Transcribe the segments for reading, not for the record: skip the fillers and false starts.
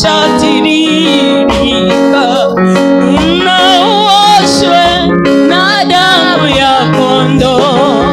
chatiririka, na uoshwe na damu ya kondoo.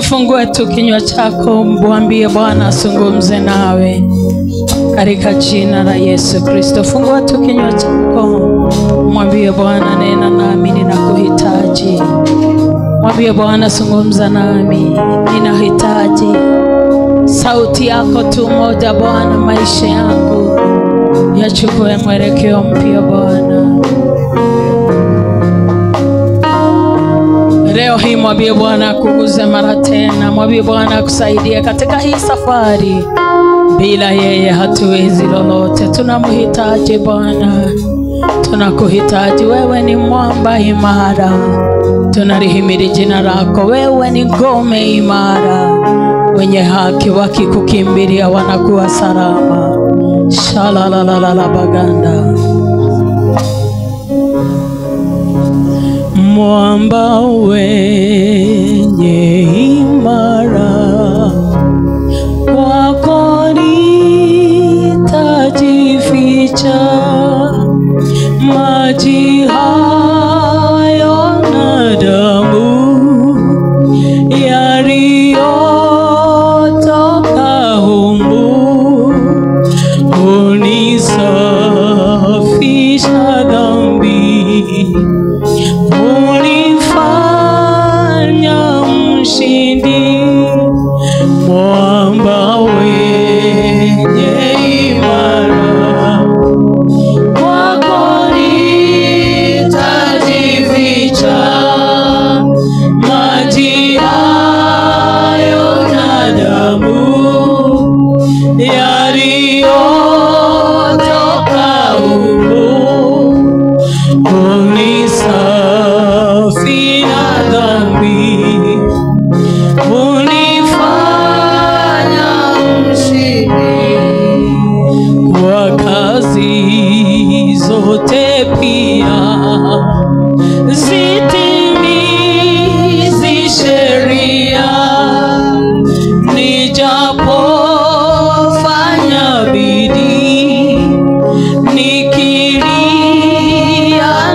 Fungue tu kinywa chako, mwambie Bwana azungumze nawe katika jina la Yesu Kristo. Fungua tu kinywa chako, mwambie Bwana, nena nami, ninakuhitaji. Mwambie Bwana, zungumza nami, ninahitaji sauti yako tu moja Bwana. Maisha yangu yachukue mwelekeo mpya Bwana. Leo hii mwambie Bwana kuguze mara tena. Mwambie Bwana kusaidia katika hii safari. Bila yeye hatuwezi lolote. Tunamhitaji Bwana, tunakuhitaji. Wewe ni mwamba imara, tunalihimidi jina lako. Wewe ni ngome imara, wenye haki wakikukimbilia wanakuwa salama. Shalalalala baganda. Mwamba wenye imara, kwako nitajificha. Maji hayo na damu yaliyotoka humu hunisafisha dhambi, unifanya mshindi. Mwamba wenye imara, kwako nitajificha. Maji hayo na damu yaliyotoka humu unisafi na dhambi, unifanya mshindi. Kwa kazi zote pia zitimizi sheria, nijapofanya bidii nikilia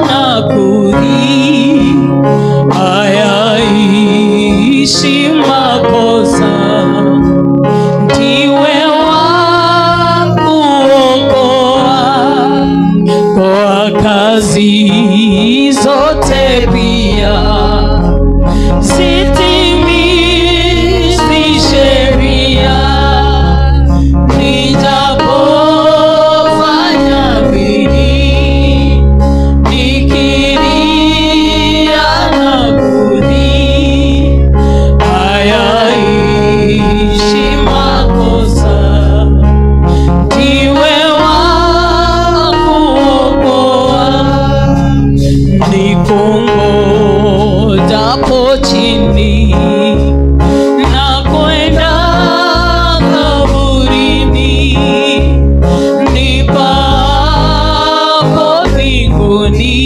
na kudhi, hayaishi makosa. Ndiwe wa kuokoa, kwa kazi zote pia zitimizi sheria, nijapofanya bidii nikilia na kudhi, hayaishi makosa. Ndiwe wa kuokoa, nikungojapo chini na kwenda kaburini, nipapo mbinguni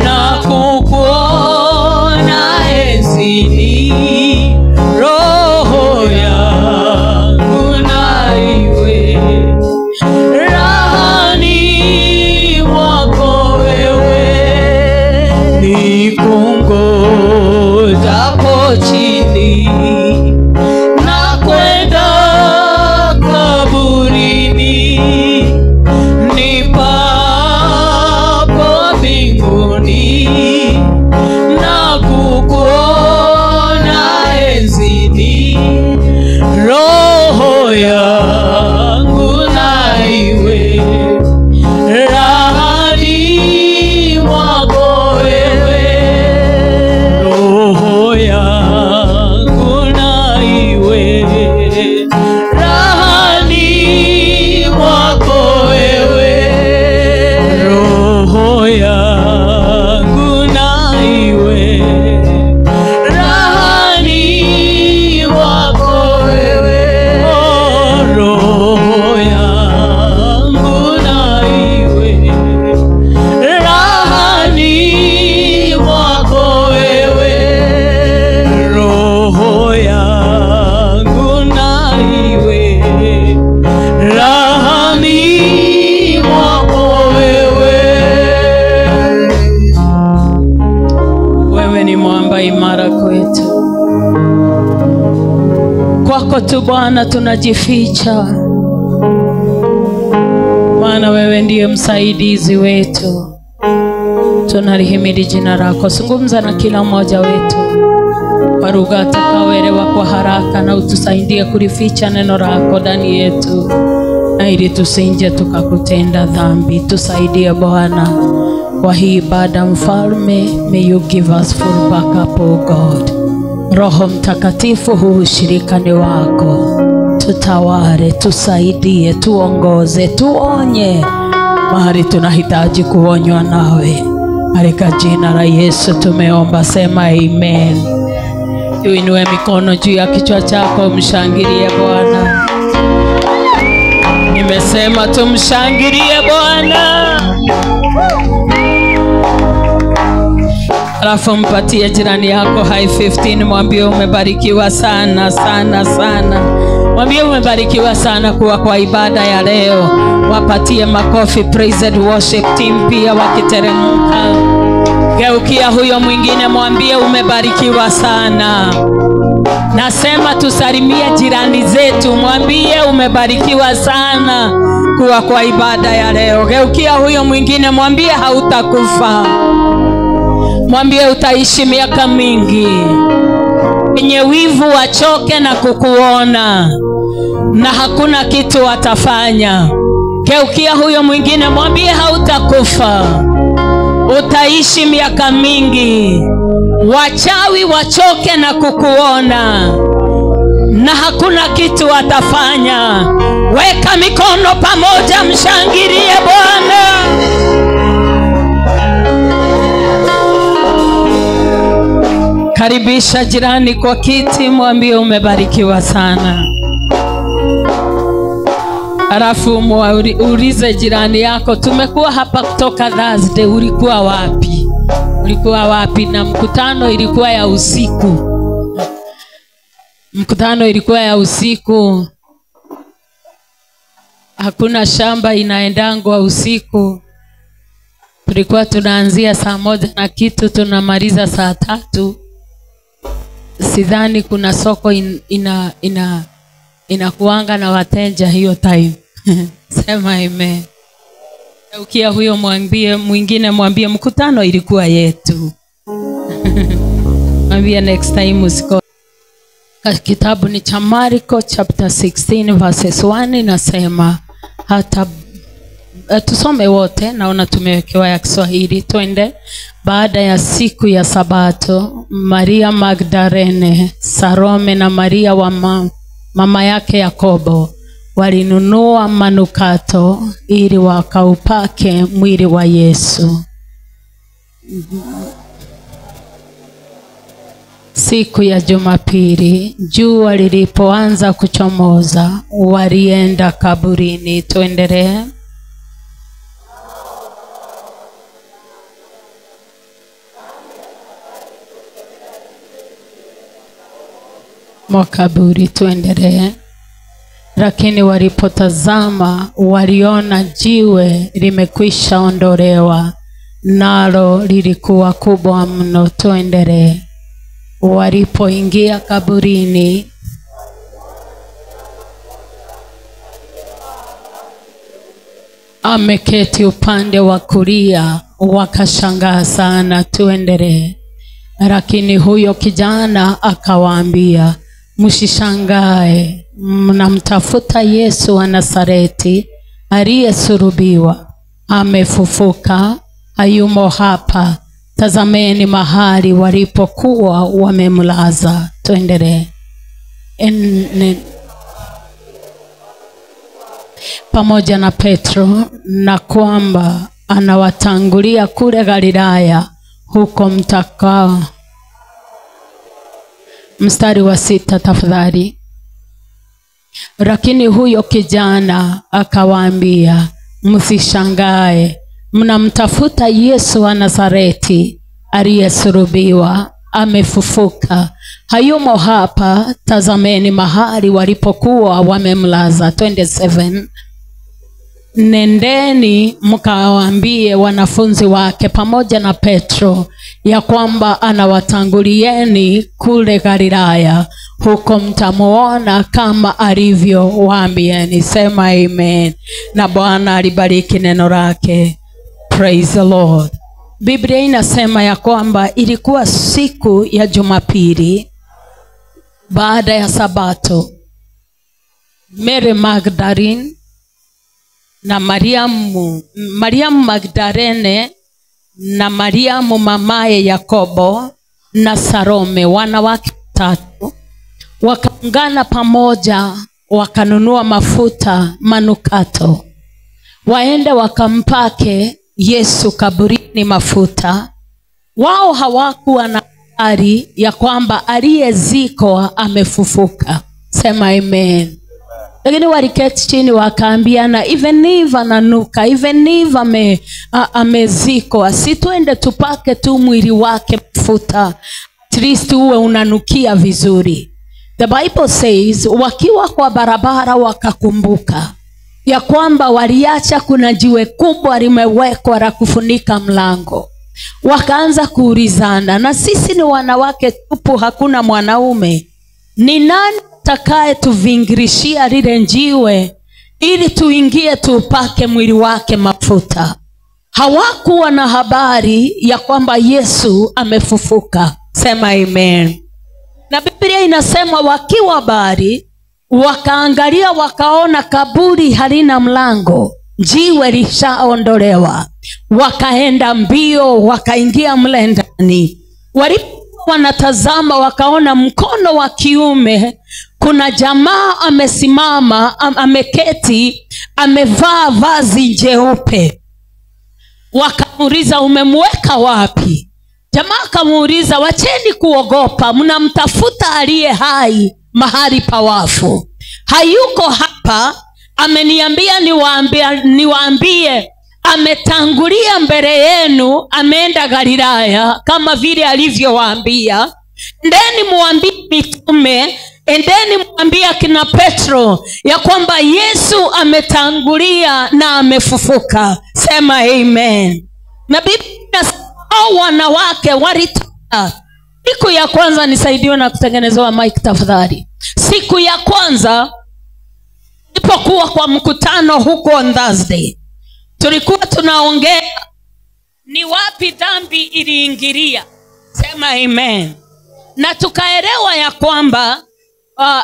na kukuona enzini. Roho yangu na iwe rahani mwako wewe, nikungojapo chini na kwenda kaburini, nipapo mbinguni kwako tu Bwana tunajificha, maana wewe ndiye msaidizi wetu. Tunalihimidi jina lako. Zungumza na kila mmoja wetu kwa lugha atakayoelewa kwa haraka, na utusaidie kulificha neno lako ndani yetu, na ili tusinje tukakutenda dhambi. Tusaidie Bwana kwa hii ibada mfalme. May you give us full backup, oh God. Roho Mtakatifu, huu ushirika ni wako. Tutawale, tusaidie, tuongoze, tuonye mahali tunahitaji kuonywa nawe. Katika jina la Yesu tumeomba, sema amen. Tuinue mikono juu ya kichwa chako, mshangilie Bwana. Nimesema tumshangilie Bwana. Alafu mpatie jirani yako high 15, mwambie umebarikiwa sana sana sana. Mwambie umebarikiwa sana kuwa kwa ibada ya leo. Wapatie makofi praise worship team pia wakiteremka. Geukia huyo mwingine, mwambie umebarikiwa sana. Nasema tusalimie jirani zetu, mwambie umebarikiwa sana kuwa kwa ibada ya leo. Geukia huyo mwingine, mwambie hautakufa. Mwambie utaishi miaka mingi. Wenye wivu wachoke na kukuona, na hakuna kitu watafanya. Geukia huyo mwingine, mwambie hautakufa, utaishi miaka mingi. Wachawi wachoke na kukuona, na hakuna kitu watafanya. Weka mikono pamoja, mshangilie Bwana. Karibisha jirani kwa kiti, mwambie umebarikiwa sana. Alafu muulize jirani yako, tumekuwa hapa kutoka Thursday, ulikuwa wapi? Ulikuwa wapi? Na mkutano ilikuwa ya usiku. Mkutano ilikuwa ya usiku. Hakuna shamba inaendangwa usiku. Tulikuwa tunaanzia saa 1 na kitu, tunamaliza saa 3. Sidhani kuna soko inakuanga na wateja hiyo time. Sema amen. Ukia huyo mwingine, mwambie mkutano ilikuwa yetu. Mwambie next time usiko. Kitabu ni cha Marko chapter 16 verses 1 inasema, hata tusome wote, naona tumewekewa ya Kiswahili. Twende. Baada ya siku ya Sabato, Maria Magdalene, Salome na Maria wa mama yake Yakobo walinunua manukato ili wakaupake mwili wa Yesu. Siku ya Jumapili, jua lilipoanza kuchomoza, walienda kaburini. Tuendelee. Makaburi, tuendelee. Lakini walipotazama, waliona jiwe limekwisha ondolewa, nalo lilikuwa kubwa mno. Tuendelee. Walipoingia kaburini, ameketi upande wa kulia, wakashangaa sana. Tuendelee. Lakini huyo kijana akawaambia, msishangae, mnamtafuta Yesu wa Nazareti aliyesulubiwa. Amefufuka, hayumo hapa. Tazameni mahali walipokuwa wamemlaza. Tuendelee. Pamoja na Petro, na kwamba anawatangulia kule Galilaya, huko mtakao. Mstari wa 6 tafadhali. Lakini huyo kijana akawaambia, msishangae, mnamtafuta Yesu wa Nazareti aliyesulubiwa. Amefufuka, hayumo hapa. Tazameni mahali walipokuwa wamemlaza. 27. Nendeni mkawaambie wanafunzi wake pamoja na Petro ya kwamba anawatangulieni kule Galilaya, huko mtamuona kama alivyowaambia. Nisema amen. Na Bwana alibariki neno lake. Praise the Lord. Biblia inasema ya kwamba ilikuwa siku ya Jumapili baada ya Sabato. Mary Magdalene na Mariamu Magdalene na Mariamu mamaye Yakobo na Salome, wanawake tatu, wakaungana pamoja wakanunua mafuta manukato, waende wakampake Yesu kaburini mafuta. Wao hawakuwa na habari ya kwamba aliyezikwa amefufuka. Sema amen. Lakini waliketi chini wakaambiana, even if ananuka, even if amezikwa, si tuende tupake tu mwili wake mafuta, at least uwe unanukia vizuri. The Bible says wakiwa kwa barabara wakakumbuka ya kwamba waliacha kuna jiwe kubwa limewekwa la kufunika mlango. Wakaanza kuulizana, na sisi ni wanawake tupu, hakuna mwanaume, ni nani atakaye tuvingirishia lile jiwe ili tuingie tupake mwili wake mafuta? Hawakuwa na habari ya kwamba Yesu amefufuka. Sema amen. Na Biblia inasema wakiwa bari wakaangalia, wakaona kaburi halina mlango, jiwe lishaondolewa. Wakaenda mbio wakaingia mle ndani. Walipo wanatazama wakaona mkono wa kiume kuna jamaa amesimama, ameketi, amevaa vazi jeupe. Wakamuuliza, umemweka wapi? Jamaa akamuuliza, wacheni kuogopa, mnamtafuta aliye hai mahali pa wafu. Hayuko hapa, ameniambia niwaambie ametangulia mbele yenu, ameenda Galilaya kama vile alivyowaambia. Endeni muambie mitume, endeni muambie kina Petro ya kwamba Yesu ametangulia na amefufuka. Sema amen. Na Biblia hao wanawake walitoka. Siku ya kwanza, nisaidiwe na kutengenezewa mic tafadhali. Siku ya kwanza nilipokuwa kwa mkutano huko on Thursday, tulikuwa tunaongea ni wapi dhambi iliingilia. Sema amen. Na tukaelewa ya kwamba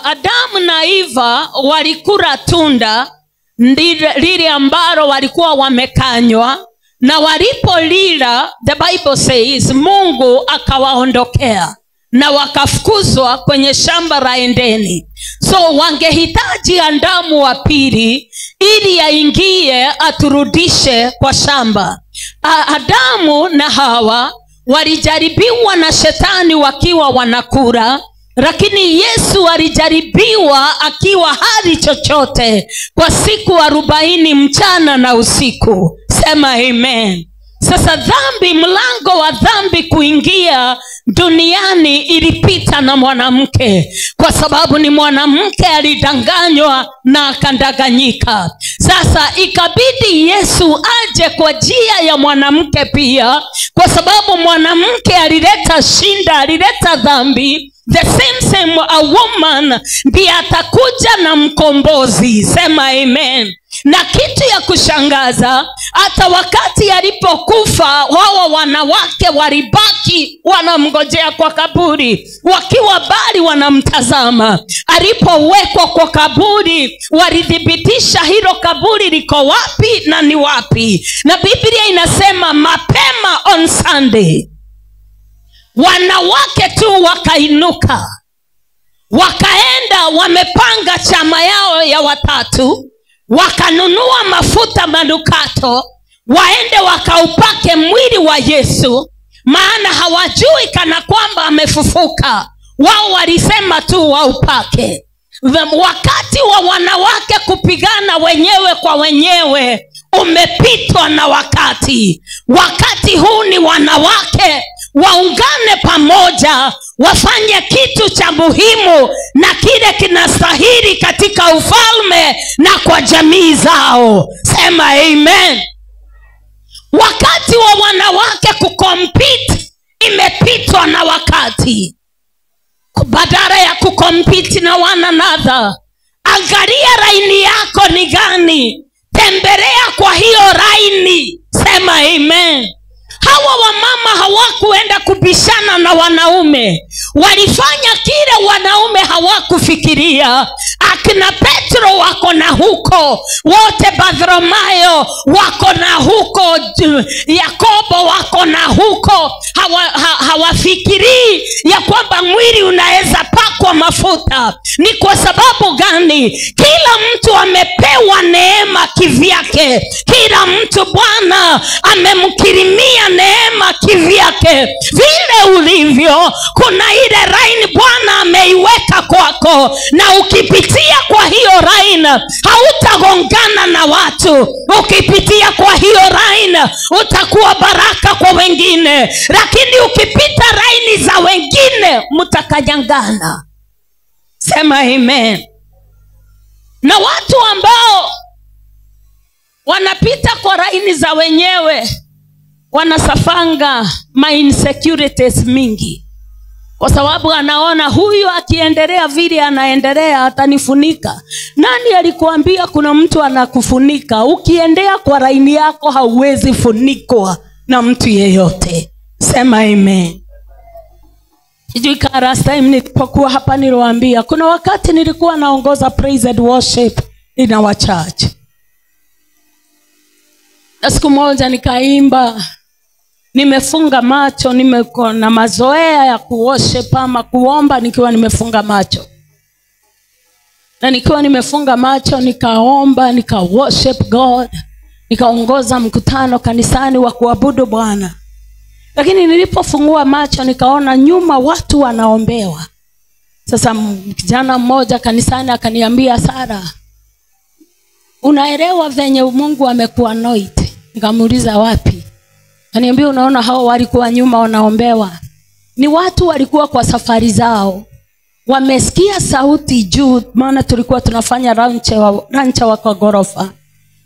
Adamu na Eva walikula tunda lile ambalo walikuwa wamekanywa, na walipolila, the Bible says Mungu akawaondokea na wakafukuzwa kwenye shamba la Edeni. So wangehitaji Adamu wa pili ili aingie aturudishe kwa shamba. Adamu na Hawa walijaribiwa na shetani wakiwa wanakula, lakini Yesu alijaribiwa akiwa hali chochote kwa siku 40 mchana na usiku. Sema amen. Sasa dhambi, mlango wa dhambi kuingia duniani ilipita na mwanamke, kwa sababu ni mwanamke alidanganywa na akandanganyika. Sasa ikabidi Yesu aje kwa njia ya mwanamke pia, kwa sababu mwanamke alileta shinda, alileta dhambi. The same a woman ndiye atakuja na mkombozi. Sema amen. Na kitu ya kushangaza, hata wakati alipokufa, wao wanawake walibaki wanamngojea kwa kaburi, wakiwa bali wanamtazama. Alipowekwa kwa kaburi, walidhibitisha hilo kaburi liko wapi na ni wapi. Na Biblia inasema mapema on Sunday, wanawake tu wakainuka, wakaenda, wamepanga chama yao ya watatu, wakanunua mafuta manukato, waende wakaupake mwili wa Yesu, maana hawajui kana kwamba amefufuka. Wao walisema tu waupake. Wakati wa wanawake kupigana wenyewe kwa wenyewe umepitwa na wakati. Wakati huu ni wanawake waungane pamoja, wafanye kitu cha muhimu na kile kinastahili katika ufalme na kwa jamii zao. Sema amen. Wakati wa wanawake kucompete imepitwa na wakati. badala ya kukompiti na one another. Angalia laini yako ni gani, tembelea kwa hiyo laini. Sema amen. Hawa wamama hawakuenda kubishana na wanaume, walifanya kile wanaume hawakufikiria. Akina Petro wako na huko, wote Bartholomayo wako na huko, Yakobo wako na huko. Hawafikirii ya kwamba mwili unaweza pakwa mafuta. Ni kwa sababu gani? Kila mtu amepewa neema kivyake. Kila mtu Bwana amemkirimia neema kivyake. Vile ulivyo, kuna ile line Bwana ameiweka kwako, na ukipitia kwa hiyo line hautagongana na watu. Ukipitia kwa hiyo line utakuwa baraka kwa wengine, lakini ukipita line za wengine mtakanyangana. Sema amen. Na watu ambao wanapita kwa line za wenyewe wanasafanga insecurities mingi, kwa sababu anaona huyu akiendelea vile anaendelea atanifunika. Nani alikuambia kuna mtu anakufunika? Ukiendea kwa laini yako hauwezi funikwa na mtu yeyote. Sema amen. Sijui last time nilipokuwa hapa niliwaambia, kuna wakati nilikuwa naongoza praise and worship in our church. Na siku moja nikaimba, nimefunga macho, nimekuwa na mazoea ya kuworship ama kuomba nikiwa nimefunga macho. Na nikiwa nimefunga macho nikaomba, nika worship God, nikaongoza mkutano kanisani wa kuabudu Bwana. Lakini nilipofungua macho nikaona nyuma watu wanaombewa. Sasa kijana mmoja kanisani akaniambia, Sara, unaelewa venye Mungu amekuanoint? Nikamuuliza wapi? Akaniambia, unaona hao walikuwa nyuma wanaombewa, ni watu walikuwa kwa safari zao, wamesikia sauti juu, maana tulikuwa tunafanya rancha wa kwa gorofa.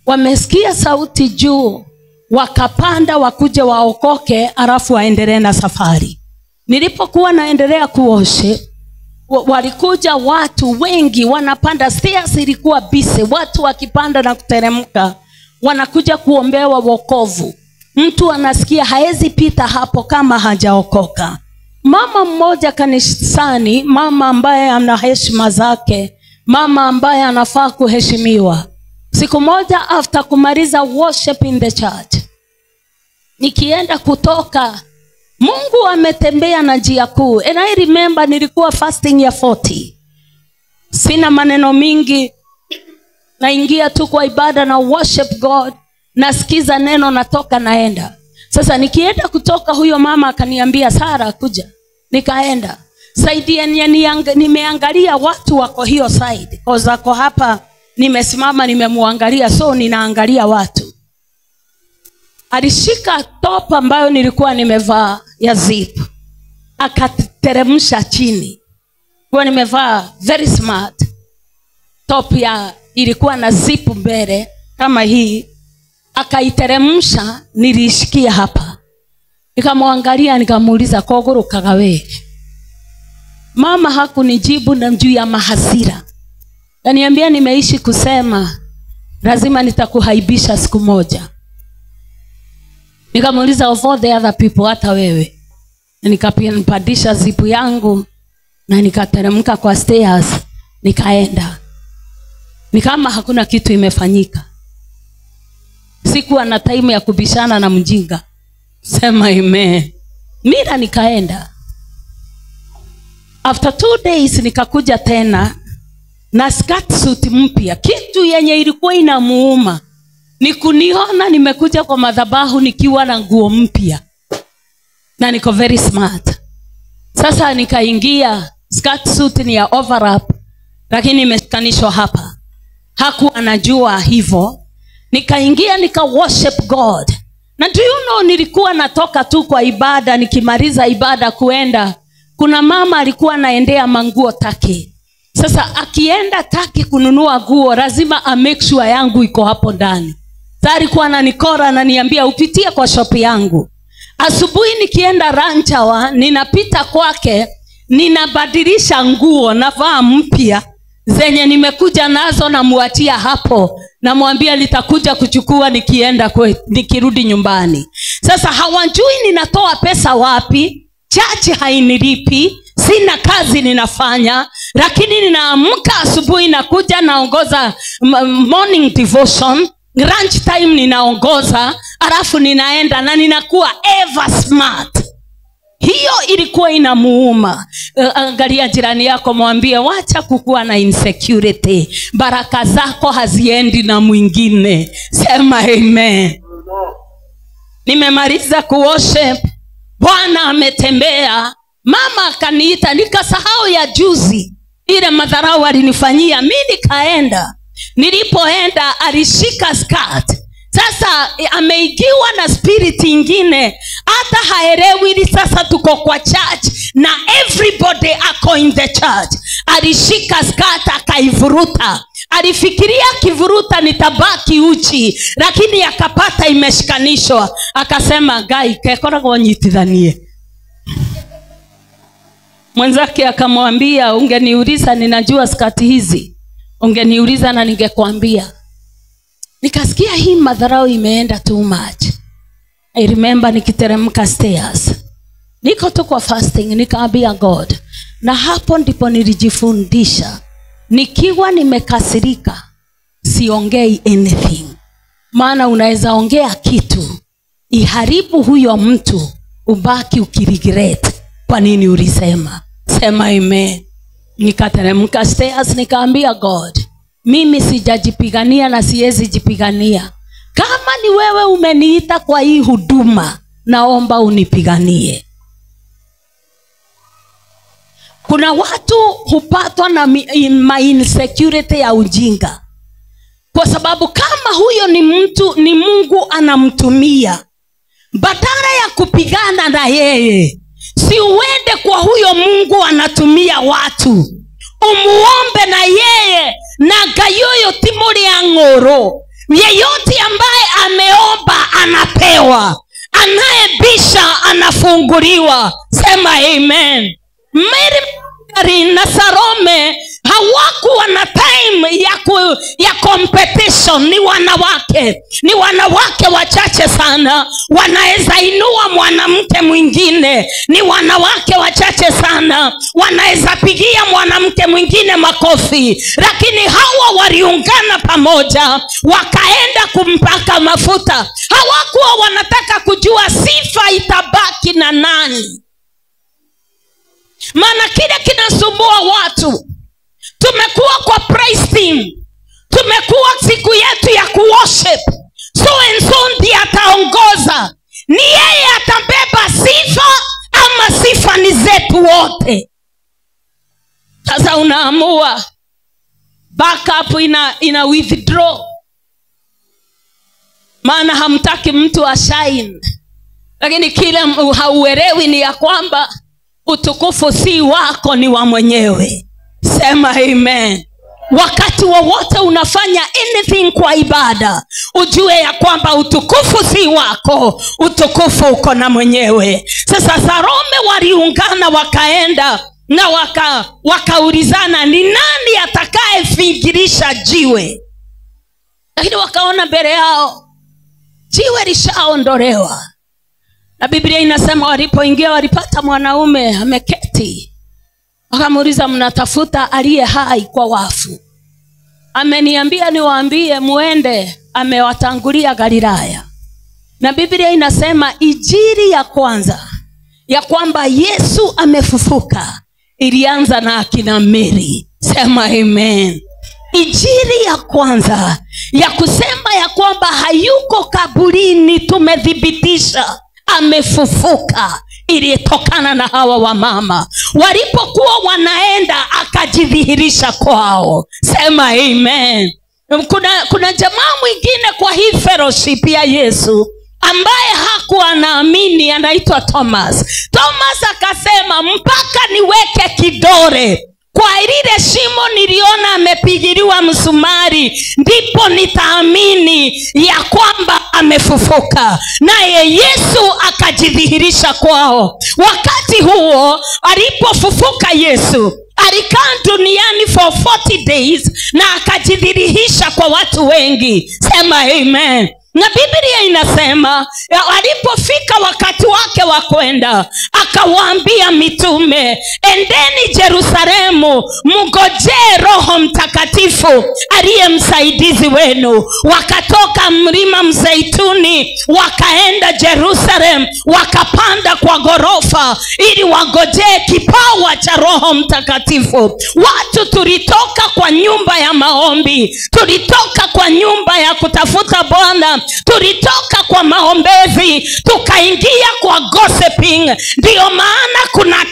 Wamesikia sauti juu, wakapanda wakuje waokoke, alafu waendelee na safari. Nilipokuwa naendelea kuoshe, walikuja watu wengi wanapanda stairs, ilikuwa busy, watu wakipanda na kuteremka, wanakuja kuombewa wokovu. Mtu anasikia haezi pita hapo kama hajaokoka. Mama mmoja kanisani, mama ambaye ana heshima zake, mama ambaye anafaa kuheshimiwa, siku moja after kumaliza worship in the church, nikienda kutoka, Mungu ametembea na njia kuu. And I remember nilikuwa fasting ya 40. Sina maneno mingi, naingia tu kwa ibada na worship God, nasikiza neno, natoka naenda. Sasa nikienda kutoka, huyo mama akaniambia, Sara kuja. Nikaenda. Saidia nimeangalia watu wako hiyo side. Kwa zako hapa nimesimama nimemuangalia, so ninaangalia watu. Alishika top ambayo nilikuwa nimevaa ya zip, akateremsha chini. Kwa nimevaa very smart top ya ilikuwa na zip mbele kama hii, akaiteremsha, nilishikia hapa. Nikamwangalia nikamuuliza, kogurukaga wewe? Mama hakunijibu na juu ya mahasira. Kaniambia, nimeishi kusema lazima nitakuhaibisha siku moja. Nikamuuliza, of all the other people, hata wewe? Nikapandisha zipu yangu na nikateremka kwa stairs, nikaenda. Ni kama hakuna kitu imefanyika. Sikuwa na time ya kubishana na mjinga. Sema amen. Mira nikaenda. After 2 days nikakuja tena na skirt suit mpya. Kitu yenye ilikuwa inamuuma ni kuniona nimekuja kwa madhabahu nikiwa na nguo mpya, na niko very smart. Sasa nikaingia, skirt suit ni ya overlap lakini imeshikanishwa hapa. Hakuwa anajua hivyo. Nikaingia nika worship God. Na do you know, nilikuwa natoka tu kwa ibada, nikimaliza ibada kuenda, kuna mama alikuwa anaendea manguo Taki. Sasa akienda Taki kununua nguo, lazima make sure yangu iko hapo ndani. Sasa alikuwa ananikora, ananiambia upitie kwa shop yangu. Asubuhi nikienda ranchawa, ninapita kwake, ninabadilisha nguo, navaa mpya zenye nimekuja nazo, na muachia hapo, na mwambia nitakuja kuchukua nikirudi nyumbani. Sasa hawajui ninatoa pesa wapi, chachi hainilipi, sina kazi ninafanya, lakini ninaamka asubuhi nakuja naongoza morning devotion, lunch time ninaongoza, alafu ninaenda na ninakuwa ever smart. Hiyo ilikuwa inamuuma. Angalia jirani yako, mwambie wacha kukuwa na insecurity. Baraka zako haziendi na mwingine. Sema amen. Nimemaliza kuworship, Bwana ametembea. Mama akaniita, nikasahau ya juzi ile madharau alinifanyia. Mimi nikaenda. Nilipoenda alishika skirt. Sasa ameigiwa na spirit ingine, hata haelewi sasa tuko kwa church na everybody ako in the church. Alishika skirt akaivuruta. Alifikiria kivuruta nitabaki uchi, lakini akapata imeshikanishwa. Akasema gai kekora gonyitithanie. Mwenzake akamwambia, ungeniuliza ninajua skati hizi, ungeniuliza na ningekwambia. Nikasikia hii madharau imeenda too much. I remember nikiteremka stairs, niko tu kwa fasting, nikaambia God. Na hapo ndipo nilijifundisha, nikiwa nimekasirika siongei anything. Maana unaweza ongea kitu iharibu huyo mtu, ubaki ukiregret kwa nini ulisema. Sema amen. Nikateremka stairs, nikaambia God, mimi sijajipigania na siwezi jipigania. Kama ni wewe umeniita kwa hii huduma, naomba unipiganie. Kuna watu hupatwa na insecurity ya ujinga, kwa sababu kama huyo ni mtu, ni Mungu anamtumia, badala ya kupigana na yeye, si uende kwa huyo Mungu anatumia watu, umuombe na yeye. Na gayoyo timuri ya ngoro, yeyote ambaye ameomba anapewa, anayebisha anafunguliwa. Sema amen. Mary na Salome hawakuwa na time ya competition. Ni wanawake wachache sana wanaweza inua mwanamke mwingine. Ni wanawake wachache sana wanaweza pigia mwanamke mwingine makofi. Lakini hawa waliungana pamoja, wakaenda kumpaka mafuta. Hawakuwa wanataka kujua sifa itabaki na nani. Maana kile kinasumbua watu, tumekuwa kwa praise team, tumekuwa siku yetu ya kuworship, so and so ndiye ataongoza. Ni yeye atabeba sifa ama sifa ni zetu wote? Sasa unaamua backup ina withdraw, maana hamtaki mtu ashine. Lakini kile hauelewi ni ya kwamba utukufu si wako, ni wa mwenyewe. Sema amen. Wakati wowote unafanya anything kwa ibada, ujue ya kwamba utukufu si wako, utukufu uko na mwenyewe. Sasa Salome waliungana, wakaenda na wakaulizana ni nani atakaye fingirisha jiwe. Lakini wakaona mbele yao jiwe lishaondolewa. Na Biblia inasema walipoingia walipata mwanaume ameketi. Wakamuuliza, mnatafuta aliye hai kwa wafu? Ameniambia niwaambie muende, amewatangulia Galilaya. Na Biblia inasema injili ya kwanza ya kwamba Yesu amefufuka ilianza na akina Mary. Sema amen. Injili ya kwanza ya kusema ya kwamba hayuko kaburini, tumethibitisha amefufuka, ilitokana na hawa wamama. Walipokuwa wanaenda akajidhihirisha kwao. Sema amen. Kuna jamaa mwingine kwa hii fellowship ya Yesu ambaye hakuwa anaamini, anaitwa Thomas. Thomas akasema mpaka niweke kidole kwa lile shimo niliona amepigiliwa msumari, ndipo nitaamini ya kwamba amefufuka. Naye Yesu akajidhihirisha kwao. Wakati huo alipofufuka Yesu alikaa duniani for 40 days na akajidhihirisha kwa watu wengi. Sema amen. Na Biblia inasema alipofika wakati wake wa kwenda, akawaambia mitume, endeni Yerusalemu, mngojee Roho Mtakatifu aliye msaidizi wenu. Wakatoka mlima Mzeituni wakaenda Jerusalem, wakapanda kwa ghorofa ili wangojee kipawa cha Roho Mtakatifu. Watu tulitoka kwa nyumba ya maombi, tulitoka kwa nyumba ya kutafuta Bwana, tulitoka kwa maombezi tukaingia kwa gossiping. Ndio maana kuna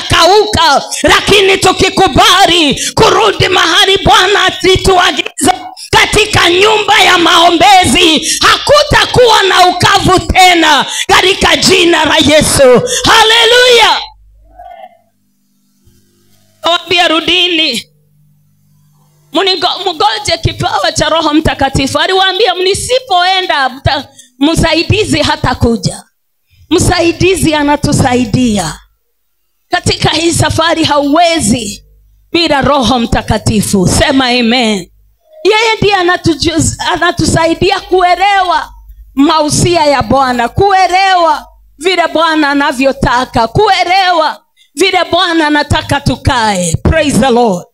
kauka, lakini tukikubali kurudi mahali Bwana alituagiza katika nyumba ya maombezi, hakutakuwa na ukavu tena katika jina la Yesu. Haleluya. Waambia rudini, mngoje kipawa cha Roho Mtakatifu. Aliwaambia mnisipoenda msaidizi hata kuja. Msaidizi anatusaidia katika hii safari, hauwezi bila Roho Mtakatifu. Sema amen. Yeye ndiye anatusaidia kuelewa mausia ya Bwana, kuelewa vile Bwana anavyotaka, kuelewa vile Bwana anataka tukae. Praise the Lord.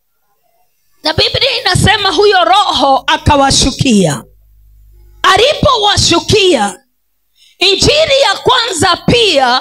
Na Biblia inasema huyo Roho akawashukia. Alipowashukia, injili ya kwanza pia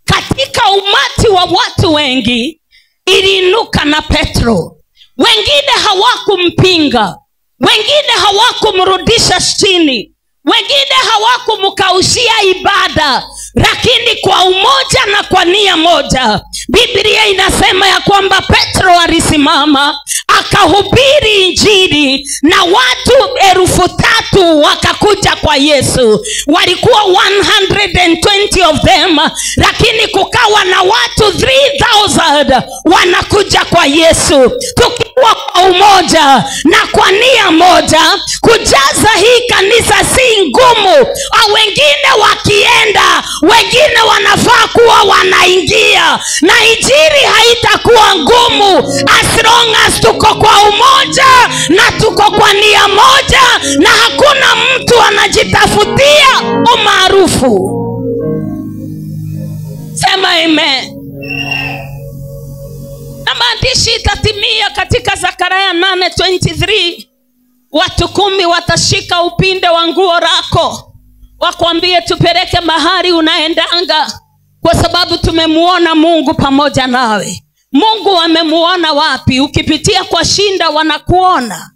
katika umati wa watu wengi iliinuka na Petro. Wengine hawakumpinga, wengine hawakumrudisha chini, wengine hawakumkaushia ibada, lakini kwa umoja na kwa nia moja, Biblia inasema ya kwamba Petro alisimama akahubiri injili na watu 3,000 wakakuja kwa Yesu. Walikuwa 120 of them, lakini kukawa na watu 3,000 wanakuja kwa Yesu. Tukiwa kwa umoja na kwa nia moja, kujaza hii kanisa si ngumu. Wengine wakienda, wengine wanafaa kuwa wanaingia, na injili haitakuwa ngumu as long as tuko kwa umoja na tuko kwa nia moja, na hakuna mtu anajitafutia umaarufu. Sema amen. Na maandishi itatimia katika Zakaria 8:23. Watu 10 watashika upinde wa nguo lako, wakwambie tupeleke mahali unaendanga, kwa sababu tumemuona Mungu pamoja nawe. Mungu amemuona wapi? Ukipitia kwa shinda wanakuona.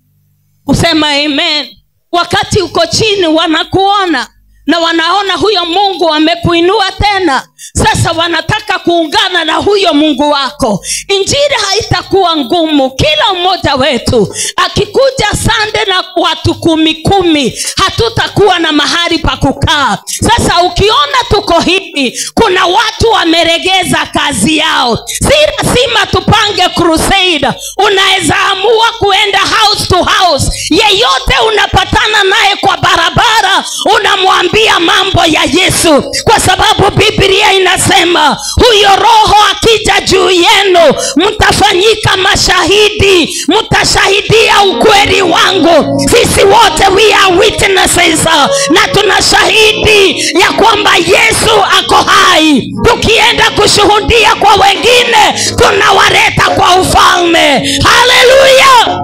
Usema amen. Wakati uko chini wanakuona na wanaona huyo Mungu amekuinua tena. Sasa wanataka kuungana na huyo Mungu wako. Injili haitakuwa ngumu. Kila mmoja wetu akikuja Sunday na watu 10, hatutakuwa na mahali pa kukaa. Sasa ukiona tuko hivi, kuna watu wameregeza kazi yao. Si lazima tupange crusade. Unaweza amua kuenda house to house. Yeyote unapatana naye kwa barabara, unamwambia mambo ya Yesu, kwa sababu Biblia inasema huyo Roho akija juu yenu, mtafanyika mashahidi, mtashahidia ukweli wangu. Sisi wote we are witnesses, na tunashahidi ya kwamba Yesu ako hai. Tukienda kushuhudia kwa wengine, tunawaleta kwa ufalme. Haleluya.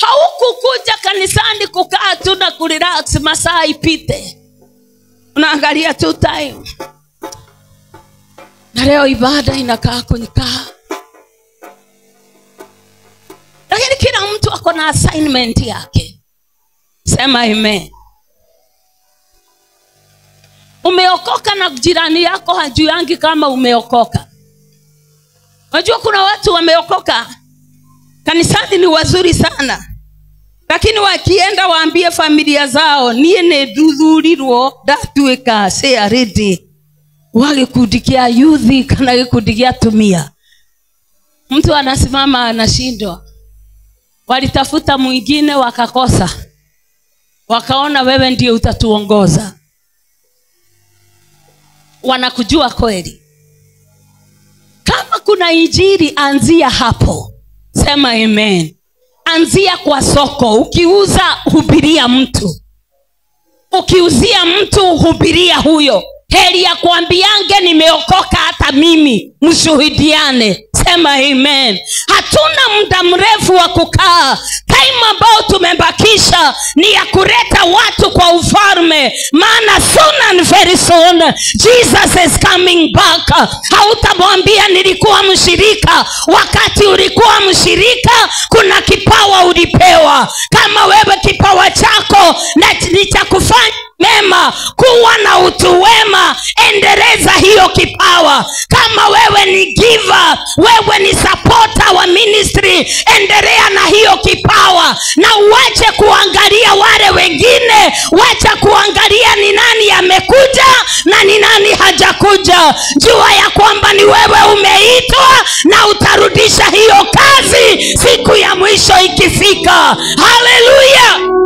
Haukukuja kanisani kukaa tu na kurelax masaa ipite. Unaangalia tu time. Na leo ibada inakaa kunikaa. Lakini kila mtu ako na assignment yake. Sema amen. Umeokoka na jirani yako hajuangi kama umeokoka. Unajua kuna watu wameokoka, kanisani ni wazuri sana, lakini wakienda waambie familia zao niene dudhurirwo datuika say ready, wale kudikia youth kana kudikia tumia, Mtu anasimama anashindwa. Walitafuta mwingine wakakosa. Wakaona wewe ndio utatuongoza. Wanakujua kweli. Kama kuna injili, anzia hapo. Sema amen. Anzia kwa soko. Ukiuza, hubiria mtu. Ukiuzia mtu, hubiria huyo. Heri ya kuambiange nimeokoka hata mimi, mshuhudiane. Sema amen. Hatuna muda mrefu wa kukaa. Time ambao tumebakisha ni ya kuleta watu kwa ufalme. Maana soon and very soon Jesus is coming back. Hautamwambia nilikuwa mshirika. Wakati ulikuwa mshirika, kuna kipawa ulipewa. Kama wewe kipawa chako ni cha kufanya mema, kuwa na utu wema, endeleza hiyo kipawa. Kama wewe ni giver, wewe ni supporter wa ministry, endelea na hiyo kipawa. Na uache kuangalia wale wengine, wacha kuangalia ni nani amekuja na ni nani hajakuja. Jua ya kwamba ni wewe umeitwa na utarudisha hiyo kazi siku ya mwisho ikifika. Haleluya.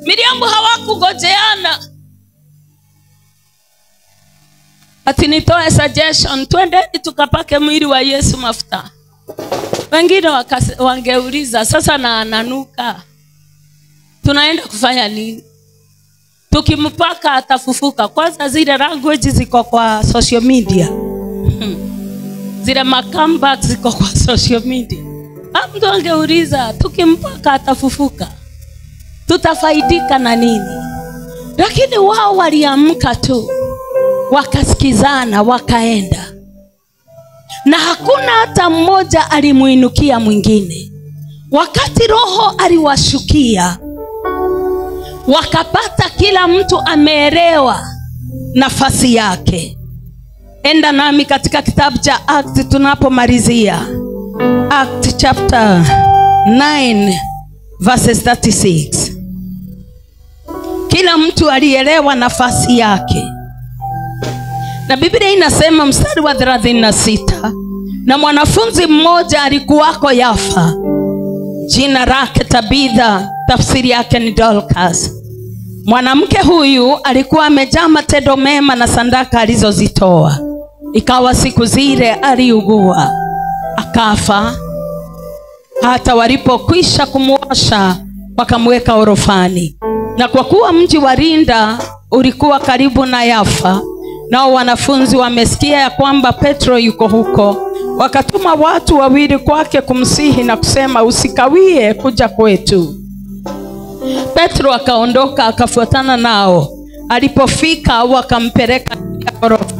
Miriam hawakugojeana. Ati nitoe suggestion, twendeni tukapake mwili wa Yesu mafuta. Wengine wangeuliza, sasa na ananuka, tunaenda kufanya nini? Tukimpaka atafufuka. Kwanza zile language ziko kwa social media. Zile makamba ziko kwa social media. Mtu angeuliza, tukimpaka atafufuka, tutafaidika na nini? Lakini wao waliamka tu, wakasikizana, wakaenda. Na hakuna hata mmoja alimuinukia mwingine. Wakati Roho aliwashukia, wakapata kila mtu ameelewa nafasi yake. Enda nami katika kitabu cha Acts tunapomalizia. Acts chapter 9 verses 36. Kila mtu alielewa nafasi yake. Na Biblia inasema mstari wa 36, na mwanafunzi mmoja alikuwako Yafa, jina lake Tabitha, tafsiri yake ni Dorcas. Mwanamke huyu alikuwa amejaa matendo mema na sadaka alizozitoa. Ikawa siku zile aliugua, akafa. Hata walipokwisha kumuosha, wakamweka orofani. Na kwa kuwa mji wa Linda ulikuwa karibu na Yafa, nao wanafunzi wamesikia ya kwamba Petro yuko huko, wakatuma watu wawili kwake kumsihi na kusema, usikawie kuja kwetu. Petro akaondoka akafuatana nao. Alipofika wakampeleka ghorofa.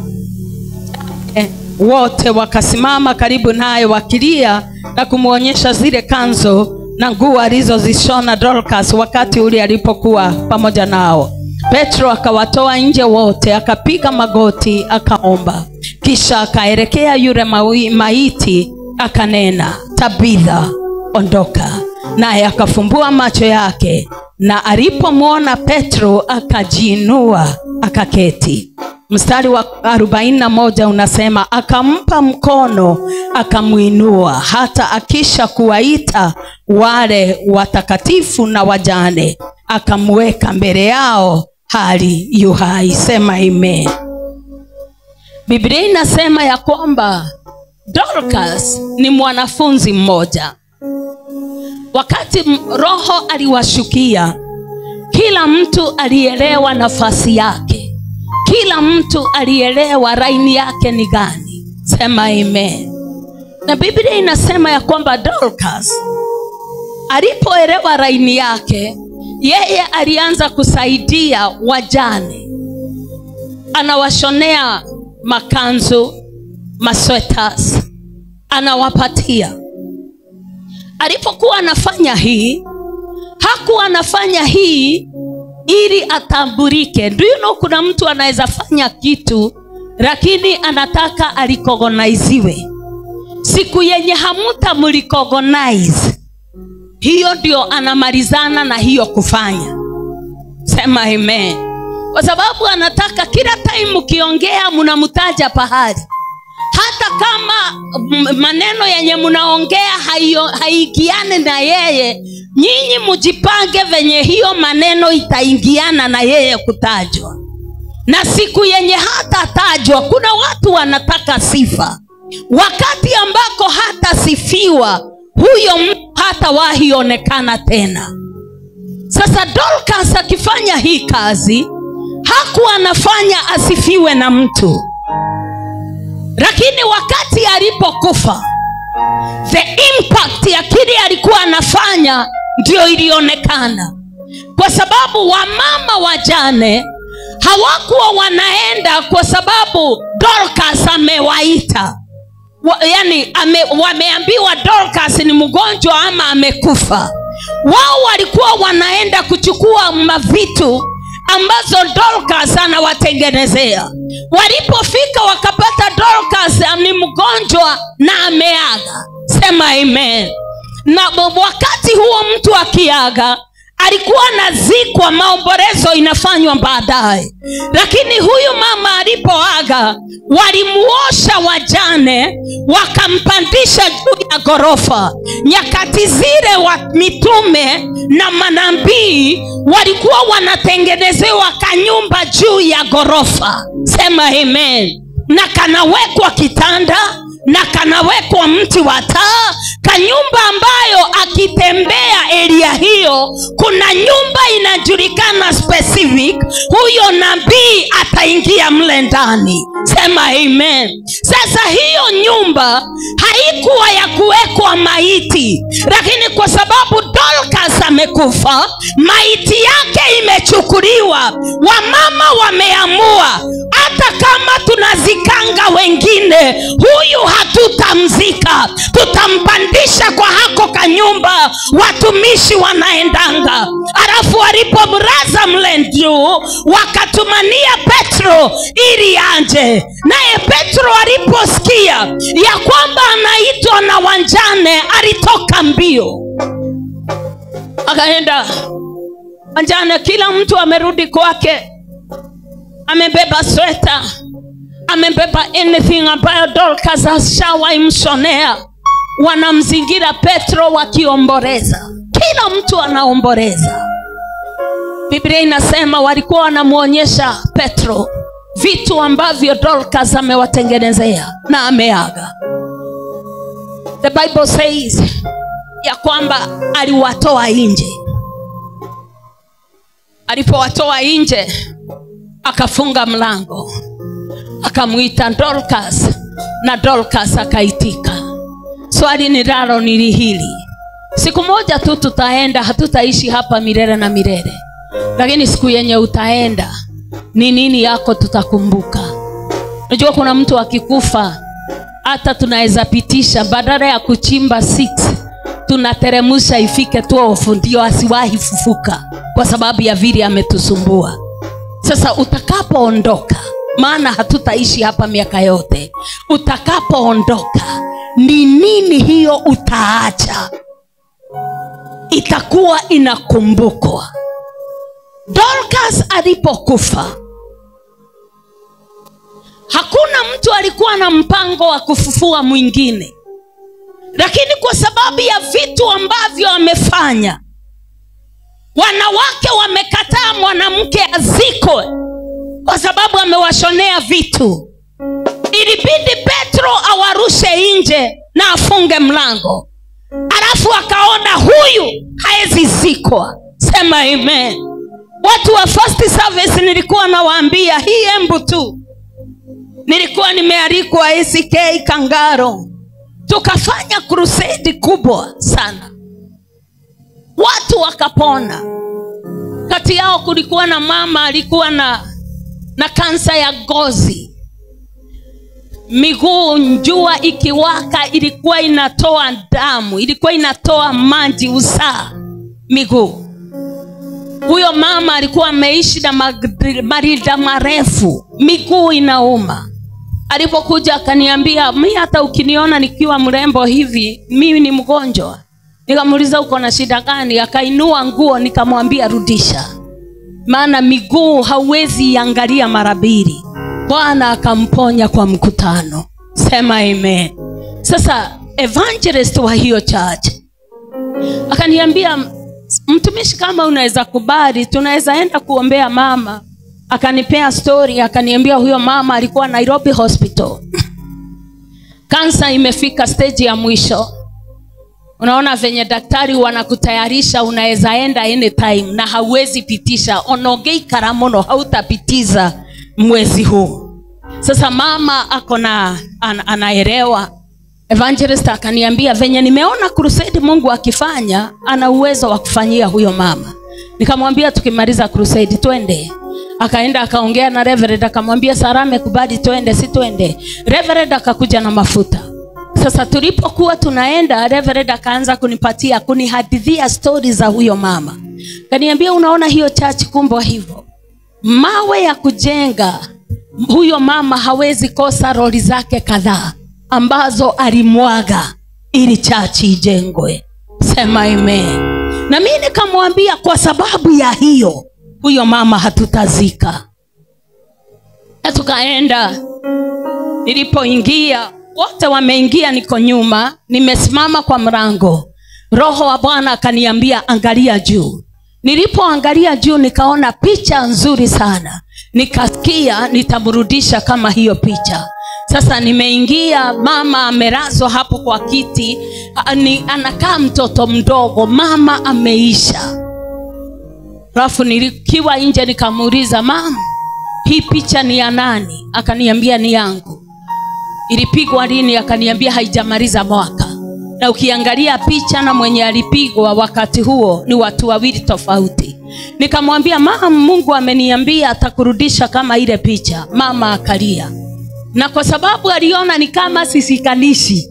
Wote wakasimama karibu naye wakilia na kumuonyesha zile kanzo na nguo alizozishona Dorcas wakati ule alipokuwa pamoja nao. Petro akawatoa nje wote, akapiga magoti, akaomba. Kisha akaelekea yule maiti, akanena, Tabitha, ondoka. Naye akafumbua macho yake, na alipomwona Petro akajiinua, akaketi. Mstari wa 41 unasema, akampa mkono, akamuinua, hata akisha kuwaita wale watakatifu na wajane, akamweka mbele yao hali yu hai. Sema amen. Biblia inasema ya kwamba Dorcas ni mwanafunzi mmoja. Wakati Roho aliwashukia, kila mtu alielewa nafasi yake. Kila mtu alielewa raini yake ni gani. Sema amen. Na Biblia inasema ya kwamba Dorcas alipoelewa raini yake, yeye alianza kusaidia wajane. Anawashonea makanzu, maswetas, anawapatia. Alipokuwa anafanya hii, hakuwa anafanya hii ili atambulike. Do you know kuna mtu anaweza fanya kitu lakini anataka alicogniziwe. Siku yenye hamuta mlicognize, hiyo ndio anamalizana na hiyo kufanya. Sema amen. Kwa sababu anataka kila time ukiongea mnamtaja pahali. Hata kama maneno yenye mnaongea haiingiane na yeye, nyinyi mjipange venye hiyo maneno itaingiana na yeye kutajwa. Na siku yenye hata tajwa, kuna watu wanataka sifa, wakati ambako hata sifiwa huyo mtu hata wahionekana tena. Sasa Dorcas akifanya hii kazi, hakuwa anafanya asifiwe na mtu, lakini wakati alipokufa, the impact ya kile alikuwa anafanya ndio ilionekana. Kwa sababu wamama wajane hawakuwa wanaenda kwa sababu Dorcas amewaita, wameambiwa Dorcas ni mgonjwa ama amekufa. Wao walikuwa wanaenda kuchukua mavitu ambazo Dorcas anawatengenezea. Walipofika wakapata Dorcas ni mgonjwa na ameaga. Sema amen. Na wakati huo mtu akiaga, alikuwa anazikwa, maombolezo inafanywa baadaye. Lakini huyu mama alipoaga, walimuosha wajane, wakampandisha juu ya ghorofa. Nyakati zile wa mitume na manabii walikuwa wanatengenezewa kanyumba juu ya ghorofa. Sema amen. Na kanawekwa kitanda, na kanawekwa mti wa taa, kanyumba ambayo akitembea area hiyo, kuna nyumba inajulikana specific, huyo nabii ataingia mle ndani. Sema amen. Sasa hiyo nyumba haikuwa ya kuwekwa maiti, lakini kwa sababu Dorcas amekufa, maiti yake imechukuliwa. Wamama wameamua, hata kama tunazikanga wengine, huyu hatutamzika, tutampandisha kwa hako kanyumba watumishi wanaendanga. Alafu walipomraza mle juu, wakatumania Petro ili anje. Naye Petro aliposikia ya kwamba anaitwa na wajane, alitoka mbio akaenda. Wajane kila mtu amerudi kwake, amebeba sweta, amebeba anything ambayo Dorcas ashawaimshonea. Wanamzingira Petro wakiomboleza, kila mtu anaomboleza. Biblia inasema walikuwa wanamuonyesha Petro vitu ambavyo Dorcas amewatengenezea na ameaga. The Bible says ya kwamba aliwatoa nje. Alipowatoa nje, akafunga mlango, akamuita Dorcas, na Dorcas akaitika. Swali nilalo ni hili: siku moja tu tutaenda, hatutaishi hapa milele na milele, lakini siku yenye utaenda, ni nini yako tutakumbuka? Unajua kuna mtu akikufa, hata tunaweza pitisha, badala ya kuchimba 6 tunateremusha ifike 12 ndio asiwahi fufuka, kwa sababu ya vile ametusumbua. Sasa utakapoondoka, maana hatutaishi hapa miaka yote, utakapoondoka, ni nini hiyo utaacha itakuwa inakumbukwa? Dorcas alipokufa, hakuna mtu alikuwa na mpango wa kufufua mwingine, lakini kwa sababu ya vitu ambavyo amefanya, wanawake wamekataa mwanamke azikwe kwa sababu amewashonea vitu. Ilibidi Petro awarushe nje na afunge mlango. Alafu akaona huyu haezi zikwa. Sema amen. Watu wa first service nilikuwa nawaambia hii embu tu. Nilikuwa nimealikwa ACK Kangaro, tukafanya crusade kubwa sana, watu wakapona. Kati yao kulikuwa na mama alikuwa na kansa ya ngozi, miguu njua ikiwaka ilikuwa inatoa damu, ilikuwa inatoa maji usaa miguu. Huyo mama alikuwa ameishi na marida marefu, miguu inauma. Alipokuja akaniambia, mimi hata ukiniona nikiwa mrembo hivi, mimi ni mgonjwa. Nikamuuliza uko na shida gani? Akainua nguo, nikamwambia rudisha, maana miguu hauwezi iangalia mara mbili. Bwana akamponya kwa mkutano. Sema amen. Sasa evangelist wa hiyo church akaniambia, mtumishi, kama unaweza kubali tunaweza enda kuombea mama. Akanipea story, akaniambia huyo mama alikuwa Nairobi hospital. Kansa imefika stage ya mwisho. Unaona venye daktari wanakutayarisha, unaweza enda anytime na hauwezi pitisha. Onogei karamono, hautapitiza mwezi huu. Sasa mama akona anaelewa. Evangelist akaniambia, venye nimeona crusade Mungu akifanya, ana uwezo wa kufanyia huyo mama. Nikamwambia tukimaliza crusade twende. Akaenda akaongea na Reverend, akamwambia Sara amekubali twende, si twende. Reverend akakuja na mafuta. Sasa tulipokuwa tunaenda, Reverend akaanza kunihadithia stories za huyo mama. Kaniambia, unaona hiyo church kumbwa hivyo, mawe ya kujenga, huyo mama hawezi kosa roli zake kadhaa ambazo alimwaga ili church ijengwe. Sema amen. Na mimi nikamwambia kwa sababu ya hiyo huyo mama hatutazika. Na tukaenda. Nilipoingia, wote wameingia, niko nyuma, nimesimama kwa mlango. Roho wa Bwana akaniambia angalia juu. Nilipoangalia juu nikaona picha nzuri sana. Nikasikia nitamrudisha kama hiyo picha. Sasa nimeingia, mama amelazwa hapo kwa kiti, anakaa mtoto mdogo, mama ameisha. Rafu nilikiwa nje nikamuuliza, mama, hii picha ni ya nani? Akaniambia ni yangu. Ilipigwa lini? Akaniambia haijamaliza mwaka. Na ukiangalia picha na mwenye alipigwa wakati huo ni watu wawili tofauti. Nikamwambia, mama, Mungu ameniambia atakurudisha kama ile picha. Mama akalia. Na kwa sababu aliona ni kama sisikanishi.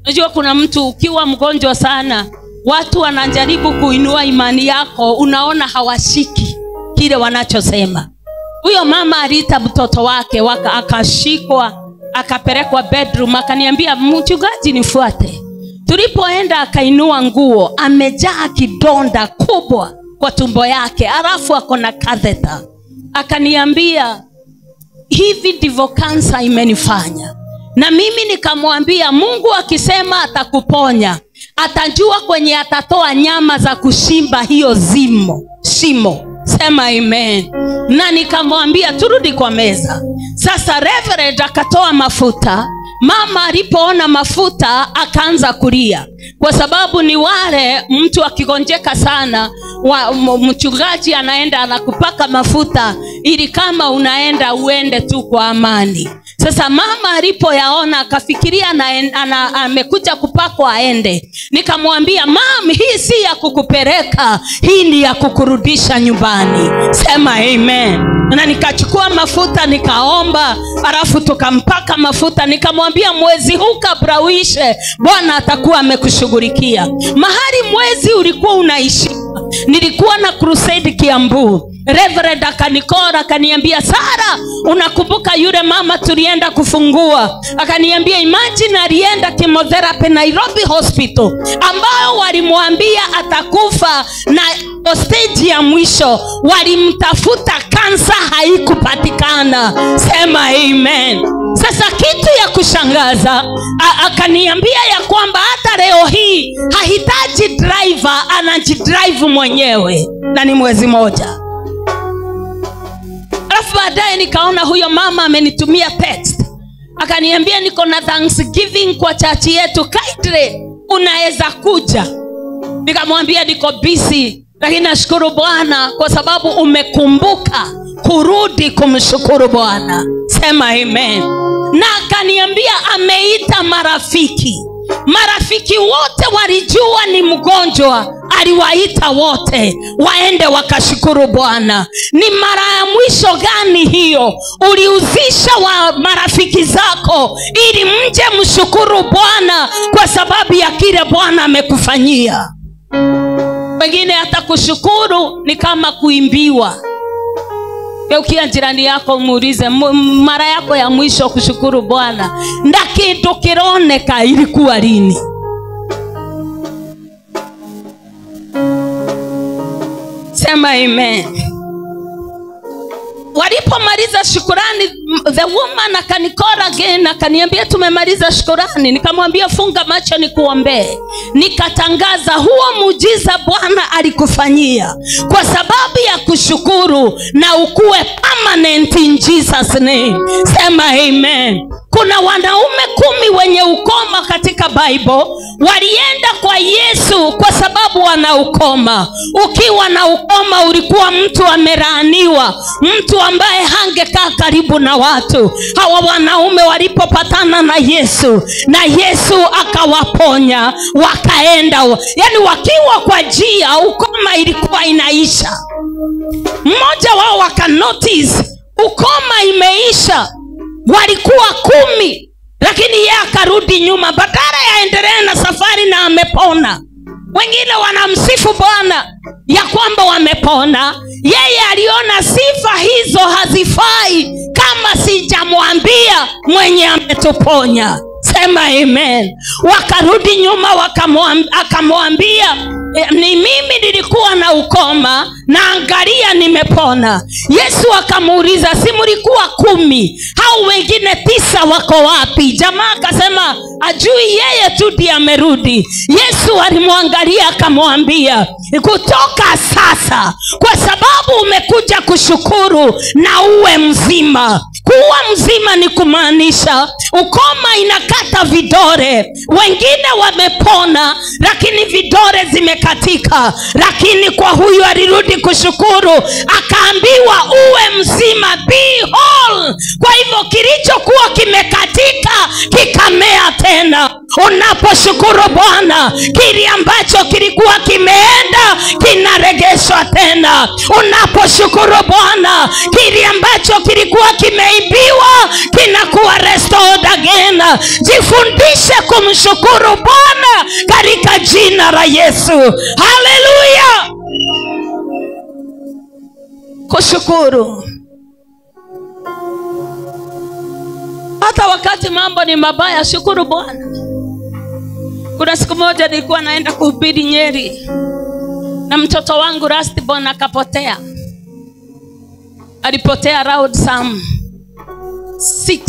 Unajua kuna mtu ukiwa mgonjwa sana, watu wanajaribu kuinua imani yako, unaona hawashiki kile wanachosema. Huyo mama aliita mtoto wake, akashikwa, akapelekwa bedroom, akaniambia, mchungaji nifuate. Tulipoenda akainua nguo, amejaa kidonda kubwa kwa tumbo yake, alafu akona catheter. Akaniambia, hivi ndivyo kansa imenifanya. Na mimi nikamwambia, Mungu akisema atakuponya, atajua kwenye atatoa nyama za kushimba hiyo shimo. Sema amen. Na nikamwambia turudi kwa meza. Sasa Reverend akatoa mafuta. Mama alipoona mafuta akaanza kulia. Kwa sababu ni wale mtu akigonjeka sana, mchungaji anaenda anakupaka mafuta ili kama unaenda uende tu kwa amani. Sasa mama alipoyaona akafikiria amekuja kupakwa aende. Nikamwambia, mama, hii si ya kukupeleka, hii ni ya kukurudisha nyumbani. Sema amen. Na nikachukua mafuta nikaomba, alafu tukampaka mafuta. Nikamwambia, mwezi huu kabla uishe, Bwana atakuwa amekushughulikia. Mahali mwezi ulikuwa unaishi, nilikuwa na crusade Kiambu. Reverend akanikora, akaniambia, Sara, unakumbuka yule mama tulienda kufungua? Akaniambia, imagine alienda chemotherapy Nairobi hospital, ambao walimwambia atakufa, na stage ya mwisho walimtafuta, kansa haikupatikana. Sema amen. Sasa kitu ya kushangaza, akaniambia ya kwamba hata leo hii hahitaji driver, anajidrive mwenyewe, na ni mwezi moja. Alafu baadaye nikaona huyo mama amenitumia text. Akaniambia, niko na Thanksgiving kwa chachi yetu, Kaitre, unaweza kuja? Nikamwambia niko busy, lakini nashukuru Bwana kwa sababu umekumbuka kurudi kumshukuru Bwana. Sema amen. Na akaniambia ameita marafiki. Marafiki wote walijua ni mgonjwa, aliwaita wote waende wakashukuru Bwana. Ni mara ya mwisho gani hiyo uliuzisha wa marafiki zako ili mje mshukuru Bwana kwa sababu ya kile Bwana amekufanyia? Wengine hata kushukuru ni kama kuimbiwa. Ukia jirani yako muulize, mara yako ya mwisho kushukuru Bwana na kitu kironeka ilikuwa lini? Sema amen. walipomaliza shukrani, the woman akanicall again, akaniambia tumemaliza shukrani. Nikamwambia funga macho nikuombee. Nikatangaza huo muujiza Bwana alikufanyia kwa sababu ya kushukuru, na ukue permanent in Jesus name. Sema amen. Kuna wanaume 10 wenye ukoma katika Bible, walienda kwa Yesu kwa sababu wana ukoma. Ukiwa na ukoma ulikuwa mtu amelaaniwa, mtu ambaye hangekaa karibu na watu. Hawa wanaume walipopatana na Yesu, na Yesu akawaponya, wakaenda. Yani wakiwa kwa njia, ukoma ilikuwa inaisha. Mmoja wao wakanotice ukoma imeisha. Walikuwa 10, lakini yeye akarudi nyuma, badala ya endelee na safari na amepona. Wengine wanamsifu Bwana ya kwamba wamepona. Yeye aliona sifa hizo hazifai kama sijamwambia mwenye ametuponya. Sema amen. Wakarudi nyuma, akamwambia ni mimi nilikuwa na ukoma na angalia nimepona. Yesu akamuuliza, si mlikuwa 10? Hao wengine 9 wako wapi? Jamaa akasema ajui, yeye tu ndiye amerudi. Yesu alimwangalia akamwambia, kutoka sasa, kwa sababu umekuja kushukuru, na uwe mzima. Kuwa mzima ni kumaanisha ukoma inakata vidore. Wengine wamepona lakini vidore zimekatika, lakini kwa huyu alirudi kushukuru, akaambiwa uwe mzima, be whole. Kwa hivyo kilichokuwa kimekatika kikamea tena. Unaposhukuru Bwana, kile ambacho kilikuwa kimeenda kinaregeshwa tena. Unaposhukuru Bwana, kile ambacho kilikuwa kimeibiwa kinakuwa restored again. Jifundishe kumshukuru Bwana katika jina la Yesu. Haleluya. Kushukuru hata wakati mambo ni mabaya, shukuru Bwana. Kuna siku moja nilikuwa naenda kuhubiri Nyeri, na mtoto wangu Rustborn akapotea. Alipotea around some 6.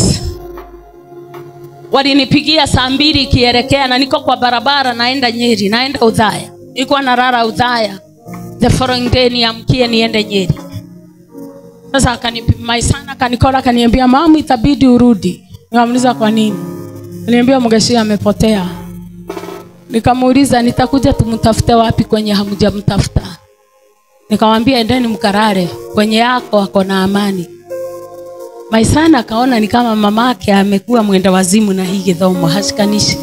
Walinipigia saa 2 ikielekea, na niko kwa barabara naenda Nyeri, naenda Udhaya. Nilikuwa nalala Udhaya, the following day niamkie niende Nyeri. Sasa akanikola akaniambia, mama itabidi urudi. Nikamuuliza kwa nini? Aliniambia Mugeshi amepotea. Nikamuuliza nitakuja tumtafute wapi kwenye hamjamtafuta? Nikamwambia endeni mkarare kwenye yako ako na amani. Maisana akaona ni kama mamake amekuwa mwenda wazimu na hii githomo hashikanishi.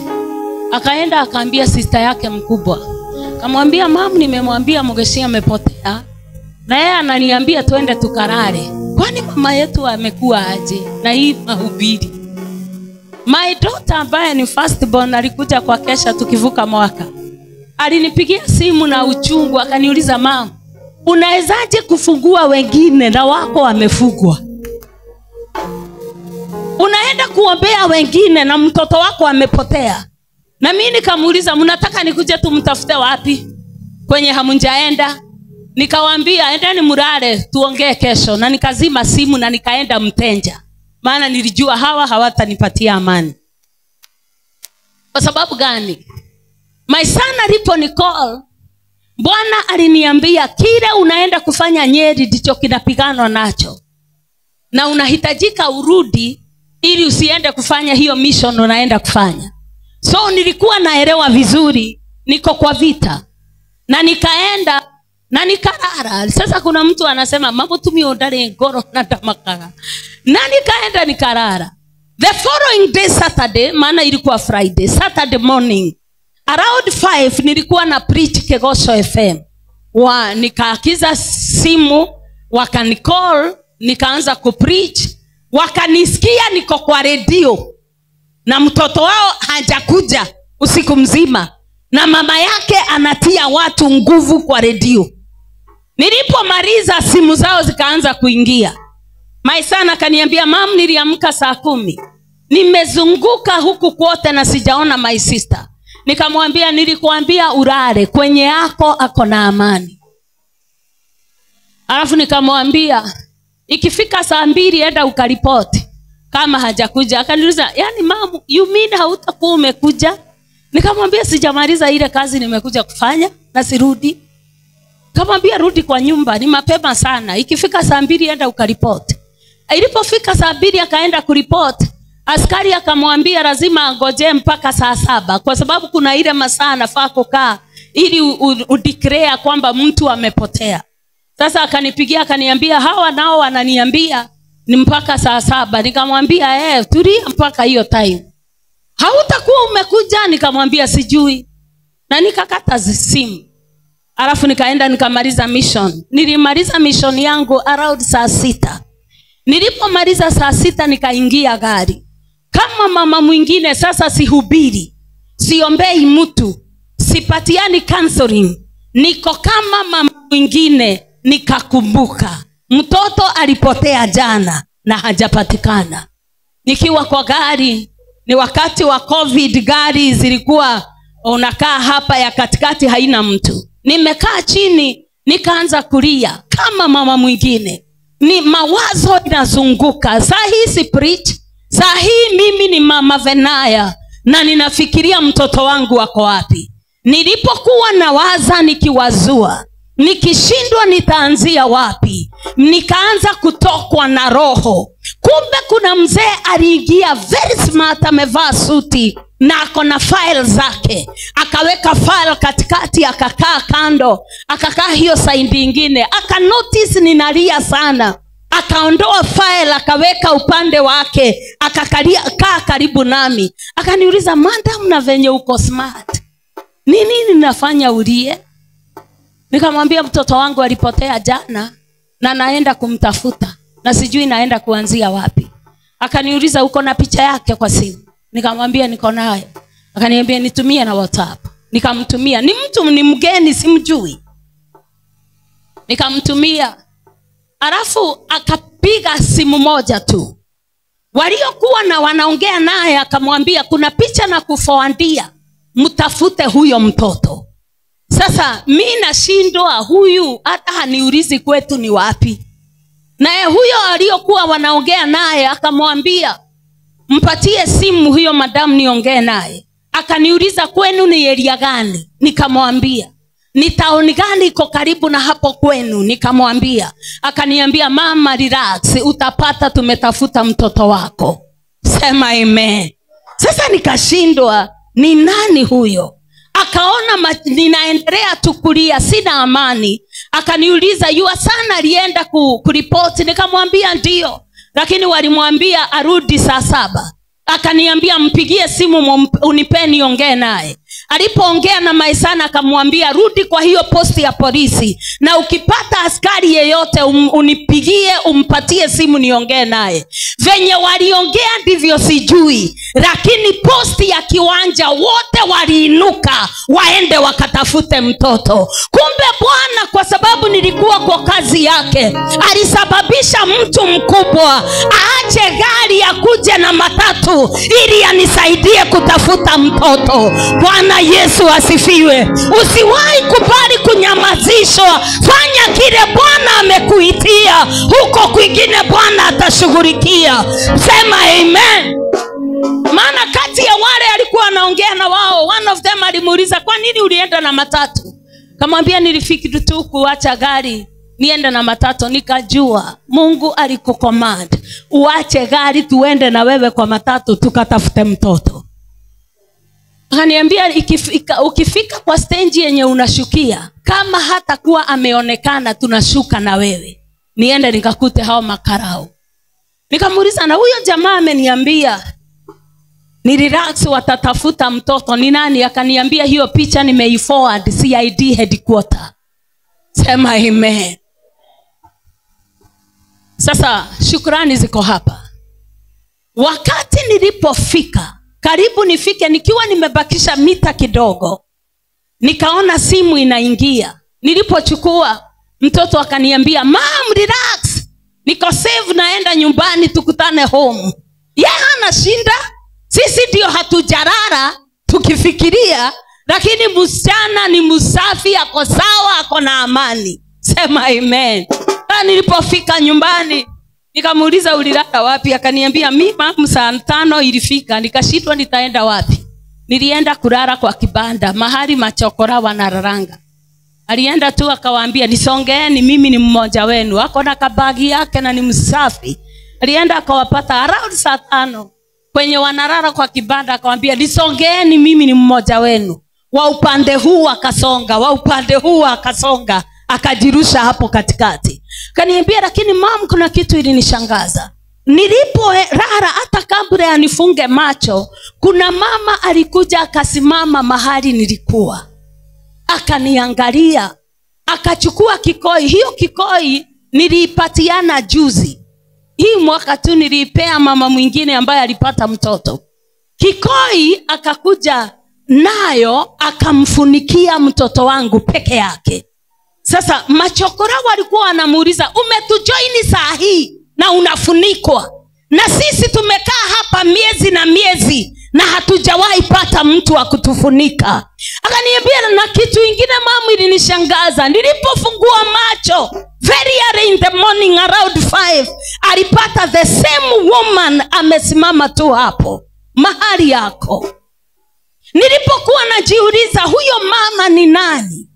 Akaenda akaambia sister yake mkubwa. Akamwambia mama nimemwambia Mugeshi amepotea, na yeye ananiambia twende tukarare. Kwani mama yetu amekuwa aje na hii mahubiri? My daughter ambaye ni firstborn alikuja kwa kesha tukivuka mwaka. Alinipigia simu na uchungu akaniuliza, mama unawezaje kufungua wengine na wako wamefugwa? Unaenda kuombea wengine na mtoto wako amepotea. Na mimi nikamuuliza mnataka nikuje tumtafute wapi kwenye hamunjaenda? Nikawaambia endeni murare tuongee kesho, na nikazima simu na nikaenda Mtenja, maana nilijua hawa hawatanipatia amani. Kwa sababu gani? My son aliponicall, Bwana aliniambia kile unaenda kufanya Nyeri ndicho kinapiganwa nacho, na unahitajika urudi ili usiende kufanya hiyo mission unaenda kufanya. So nilikuwa naelewa vizuri niko kwa vita, na nikaenda na nikarara. Sasa kuna mtu anasema mambo tumiondale ngoro na tamaka, na nikaenda nikarara. The following day Saturday, maana ilikuwa Friday, Saturday morning around 5 nilikuwa na preach Kegosho FM. Nikaakiza simu, wakanicall, nikaanza kupreach. Wakanisikia niko kwa radio, na mtoto wao hajakuja usiku mzima, na mama yake anatia watu nguvu kwa radio. Nilipomaliza simu zao zikaanza kuingia. My son akaniambia, mama niliamka saa 10. Nimezunguka huku kote na sijaona my sister. Nikamwambia nilikuambia urare kwenye yako ako na amani. Alafu nikamwambia Ikifika saa 2 enda ukaripoti kama hajakuja. Akaniuliza, yani mama, you mean hautakuwa umekuja? Nikamwambia sijamaliza ile kazi nimekuja kufanya na sirudi. Kamwambia rudi kwa nyumba, ni mapema sana. Ikifika saa 2 enda ukaripoti. Ilipofika saa 2 akaenda kuripoti. Askari akamwambia lazima angoje mpaka saa 7 kwa sababu kuna ile masaa anafaa kukaa ili udeclare kwamba mtu amepotea. Sasa akanipigia akaniambia hawa nao wananiambia ni mpaka saa 7. Nikamwambia tulia mpaka hiyo time. Hautakuwa umekuja? Nikamwambia sijui. Na nikakata simu. Alafu nikaenda nikamaliza mission. Nilimaliza mission yangu around saa 6. Nilipomaliza saa 6 nikaingia gari. Kama mama mwingine sasa sihubiri, siombei mtu, sipatiani counseling. Niko kama mama mwingine nikakumbuka mtoto alipotea jana na hajapatikana. Nikiwa kwa gari, ni wakati wa COVID, gari zilikuwa unakaa hapa ya katikati haina mtu. Nimekaa chini nikaanza kulia kama mama mwingine. Ni mawazo inazunguka. Saa hii si preach. Saa hii mimi ni mama Venaya na ninafikiria mtoto wangu wako wapi. Nilipokuwa nawaza nikiwazua, nikishindwa nitaanzia wapi, nikaanza kutokwa na roho. Kumbe kuna mzee aliingia very smart, amevaa suti na ako na file zake. Akaweka file katikati, akakaa kando, akakaa hiyo side nyingine. Aka notice ninalia sana. Akaondoa file akaweka upande wake, akakalia kaa karibu nami. Akaniuliza, madam, na venye uko smart, nini ninafanya ulie? Nikamwambia mtoto wangu alipotea jana na naenda kumtafuta na sijui naenda kuanzia wapi. Akaniuliza, uko na picha yake kwa simu? Nikamwambia niko nayo. Akaniambia nitumie na WhatsApp. Nikamtumia. Ni mtu ni mgeni simjui. Nikamtumia. Alafu akapiga simu moja tu. Waliokuwa na wanaongea naye akamwambia kuna picha na kuforwardia, mtafute huyo mtoto. Sasa mimi nashindwa, huyu hata haniulizi kwetu ni wapi. Naye huyo aliyokuwa wanaongea naye akamwambia mpatie simu huyo madam niongee naye. Akaniuliza kwenu ni area gani? Nikamwambia. Ni town gani iko karibu na hapo kwenu? Nikamwambia. Akaniambia mama relax, utapata, tumetafuta mtoto wako. Sema amen. Sasa nikashindwa ni nani huyo. Akaona ninaendelea tukulia, sina amani. Akaniuliza yua sana alienda kuripoti. Nikamwambia ndio, lakini walimwambia arudi saa 7. Akaniambia mpigie simu unipeni ongee naye. Alipoongea na Maisana akamwambia rudi kwa hiyo posti ya polisi, na ukipata askari yeyote unipigie, umpatie simu niongee naye. Venye waliongea ndivyo sijui, lakini posti ya kiwanja wote waliinuka waende wakatafute mtoto. Kumbe Bwana kwa sababu nilikuwa kwa kazi yake alisababisha mtu mkubwa aache gari akuje na matatu ili anisaidie kutafuta mtoto. Bwana Yesu asifiwe. Usiwahi kubali kunyamazishwa. Fanya kile Bwana amekuitia, huko kwingine Bwana atashughulikia. Sema amen. Maana kati ya wale alikuwa anaongea na wao, one of them alimuuliza kwa nini ulienda na matatu? Kamwambia nilifikiri tu kuacha gari niende na matatu. Nikajua Mungu alikucommand uache gari tuende na wewe kwa matatu tukatafute mtoto. Akaniambia ukifika kwa stage yenye unashukia, kama hata kuwa ameonekana tunashuka na wewe, niende nikakute hao makarao. Nikamuuliza na huyo jamaa ameniambia ni relax watatafuta mtoto ni nani? Akaniambia hiyo picha nimeiforward CID headquarter. Sema amen. Sasa shukrani ziko hapa. Wakati nilipofika karibu nifike, nikiwa nimebakisha mita kidogo, nikaona simu inaingia. Nilipochukua, mtoto akaniambia mom relax, niko save, naenda nyumbani tukutane home. Hana shinda, sisi ndio hatujarara tukifikiria, lakini msichana ni msafi, ako sawa, ako na amani. Sema amen. Nilipofika nyumbani Nikamuuliza ulilala wapi? Akaniambia mimi saa 5 ilifika, nikashindwa nitaenda wapi. Nilienda kulala kwa kibanda mahali machokora wanararanga. Alienda tu akawaambia nisongeeni, mimi ni mmoja wenu. Ako na kabagi yake na ni msafi. Alienda akawapata around saa 5 kwenye wanarara kwa kibanda, akawaambia nisongeeni, mimi ni mmoja wenu. Wa upande huu akasonga, wa upande huu akasonga, akajirusha hapo katikati. Kaniambia lakini mom, kuna kitu ilinishangaza. Niliporara hata kabla ya nifunge macho, kuna mama alikuja akasimama mahali nilikuwa. Akaniangalia, akachukua kikoi. Hiyo kikoi niliipatiana juzi. Hii mwaka tu nilipea mama mwingine ambaye alipata mtoto. Kikoi akakuja nayo akamfunikia mtoto wangu peke yake. Sasa machokora walikuwa wanamuuliza, umetujoini saa hii na unafunikwa? Na sisi tumekaa hapa miezi na miezi na hatujawahi pata mtu wa kutufunika. Akaniambia na kitu ingine mama ilinishangaza. Nilipofungua macho very early in the morning around 5, alipata the same woman amesimama tu hapo mahali yako. Nilipokuwa najiuliza huyo mama ni nani?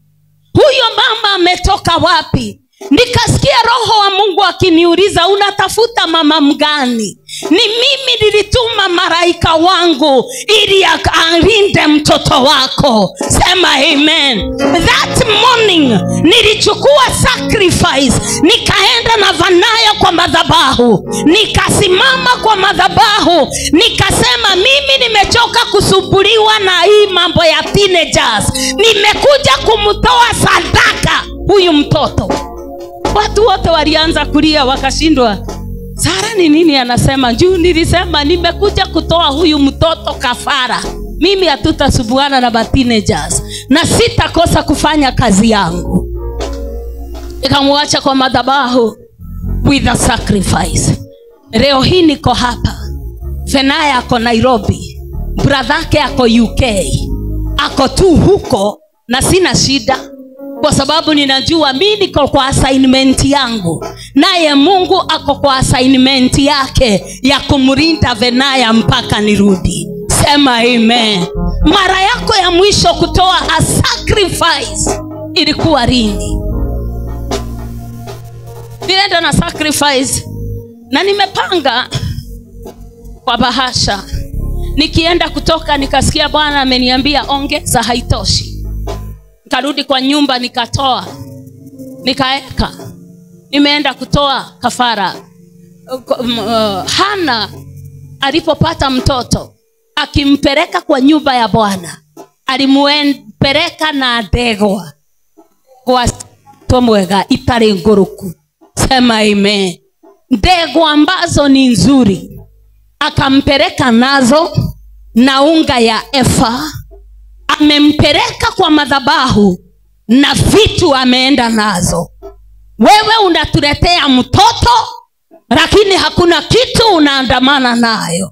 Huyo mama ametoka wapi? Nikasikia roho wa Mungu akiniuliza, unatafuta mama mgani? Ni mimi nilituma malaika wangu ili alinde mtoto wako. Sema amen. That morning nilichukua sacrifice, nikaenda na Vanaya kwa madhabahu, nikasimama kwa madhabahu, nikasema mimi nimechoka kusumbuliwa na hii mambo ya teenagers. Nimekuja kumtoa sadaka huyu mtoto. Watu wote walianza kulia, wakashindwa Sara ni nini anasema. Juu nilisema nimekuja kutoa huyu mtoto kafara. Mimi hatutasubuana na teenagers na sitakosa kufanya kazi yangu. Nikamwacha kwa madhabahu with a sacrifice. Leo hii niko hapa. Venaya ako Nairobi, brother yake ako UK, ako tu huko na sina shida, kwa sababu ninajua mimi niko kwa assignment yangu, naye Mungu ako kwa assignment yake ya kumrinda Venaya mpaka nirudi. Sema amen. Mara yako ya mwisho kutoa a sacrifice ilikuwa lini? Nilienda na sacrifice na nimepanga kwa bahasha. Nikienda kutoka nikasikia Bwana ameniambia ongeza, haitoshi. Nikarudi kwa nyumba nikatoa, nikaeka. Nimeenda kutoa kafara. Hana alipopata mtoto, akimpeleka kwa nyumba ya Bwana, alimpeleka na ndegwa kwa tomwega itari nguruku. Sema amen. Ndegwa ambazo ni nzuri akampeleka nazo na unga ya efa. Amempeleka kwa madhabahu na vitu ameenda nazo. Wewe unatuletea mtoto lakini hakuna kitu unaandamana nayo.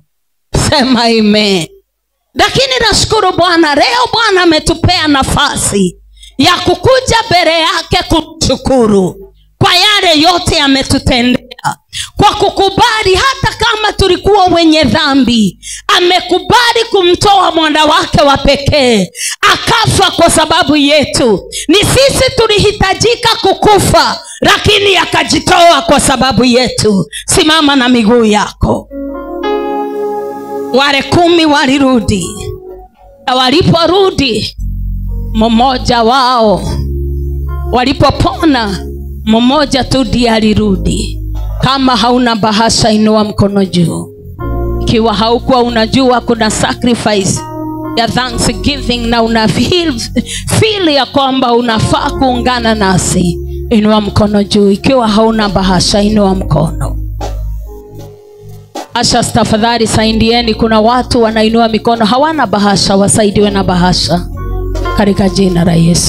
Sema amen. Lakini nashukuru Bwana, leo Bwana ametupea nafasi ya kukuja mbele yake kumshukuru kwa yale yote ametutendea. Kwa kukubali hata kama tulikuwa wenye dhambi, amekubali kumtoa mwana wake wa pekee akafa kwa sababu yetu. Ni sisi tulihitajika kukufa, lakini akajitoa kwa sababu yetu. Simama na miguu yako. Wale 10 walirudi, na waliporudi mmoja wao, walipopona mmoja tu ndiye alirudi. Kama hauna bahasha inua mkono juu. Ikiwa haukuwa unajua kuna sacrifice ya thanksgiving na una feel ya kwamba unafaa kuungana nasi, inua mkono juu. Ikiwa hauna bahasha inua mkono. Asha tafadhali saidieni, kuna watu wanainua mikono hawana bahasha, wasaidiwe na bahasha katika jina la Yesu.